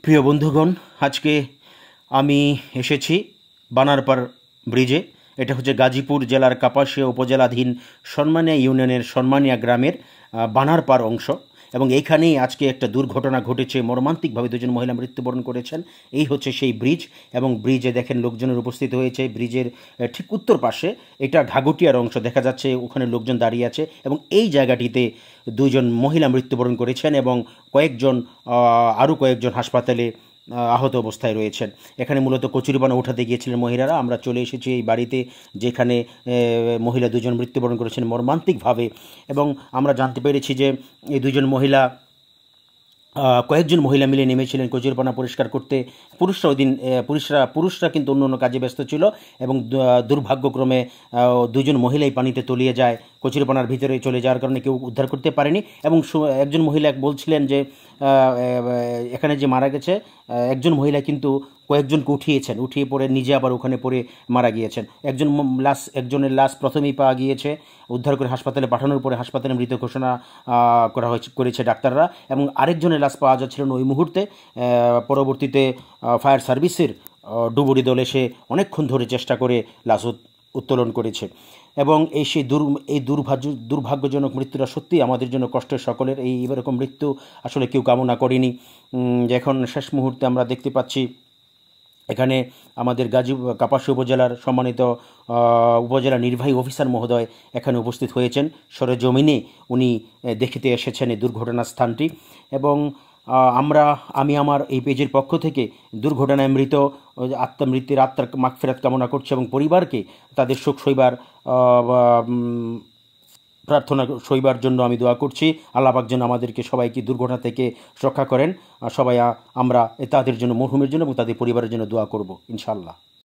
প্রিয় বন্ধুগণ, আজকে আমি এসেছি বানারপাড় ব্রিজে। এটা হচ্ছে গাজীপুর জেলার কাপাসিয়া উপজেলাধীন সন্মানিয়া ইউনিয়নের সন্মানিয়া গ্রামের বানারপাড় অংশ। এবং এইখানেই আজকে একটা দুর্ঘটনা ঘটেছে, মর্মান্তিকভাবে দুজন মহিলা মৃত্যুবরণ করেছেন। এই হচ্ছে সেই ব্রিজ, এবং ব্রিজে দেখেন লোকজনের উপস্থিত হয়েছে। ব্রিজের ঠিক উত্তর পাশে এটা ঘাঘটিয়ার অংশ দেখা যাচ্ছে, ওখানে লোকজন দাঁড়িয়ে আছে। এবং এই জায়গাটিতে দুইজন মহিলা মৃত্যুবরণ করেছেন এবং আরও কয়েকজন হাসপাতালে আহত অবস্থায় রয়েছেন। এখানে মূলত কচুরিপানা উঠাতে গিয়েছিলেন মহিলারা। আমরা চলে এসেছি এই বাড়িতে, যেখানে মহিলা দুজন মৃত্যুবরণ করেছেন মর্মান্তিকভাবে। এবং আমরা জানতে পেরেছি যে এই দুজন মহিলা কয়েকজন মহিলা মিলে নেমেছিলেন কচুরিপানা পরিষ্কার করতে। পুরুষরা ওই দিন পুরুষরা কিন্তু অন্য অন্য কাজে ব্যস্ত ছিল, এবং দুর্ভাগ্যক্রমে দুজন মহিলাই পানিতে তলিয়ে যায়, কচুরিপানার ভিতরে চলে যাওয়ার কারণে কেউ উদ্ধার করতে পারেনি। এবং একজন মহিলা বলছিলেন যে এখানে যে মারা গেছে একজন মহিলা কিন্তু কয়েকজনকে উঠিয়ে পড়ে নিজে আবার ওখানে পড়ে মারা গিয়েছেন। একজনের লাশ প্রথমেই পাওয়া গিয়েছে, উদ্ধার করে হাসপাতালে পাঠানোর পরে হাসপাতালে মৃত ঘোষণা করেছে ডাক্তাররা। এবং আরেকজনের লাশ পাওয়া যাচ্ছিল না ওই মুহূর্তে। পরবর্তীতে ফায়ার সার্ভিসের ডুবুরি দল এসে অনেকক্ষণ ধরে চেষ্টা করে লাশ উত্তোলন করেছে। এবং এই দুর্ভাগ্যজনক মৃত্যুটা সত্যিই আমাদের জন্য কষ্টের সকলের। এরকম মৃত্যু আসলে কেউ কামনা করেনি। এখন শেষ মুহূর্তে আমরা দেখতে পাচ্ছি এখানে আমাদের কাপাসিয়া উপজেলার সম্মানিত উপজেলা নির্বাহী অফিসার মহোদয় এখানে উপস্থিত হয়েছেন। সরেজমিনে উনি দেখতে এসেছেন এই দুর্ঘটনার স্থানটি। এবং আমি আমার এই পেজের পক্ষ থেকে দুর্ঘটনায় মৃত আত্মার মাগফিরাত কামনা করছি, এবং পরিবারকে তাদের শোক সইবার জন্য আমি দোয়া করছি। আল্লাহ পাক যেন আমাদেরকে সবাইকে দুর্ঘটনা থেকে রক্ষা করেন। আমরা তাদের জন্য, মরহুমের জন্য এবং তাদের পরিবারের জন্য দোয়া করব ইনশাআল্লাহ।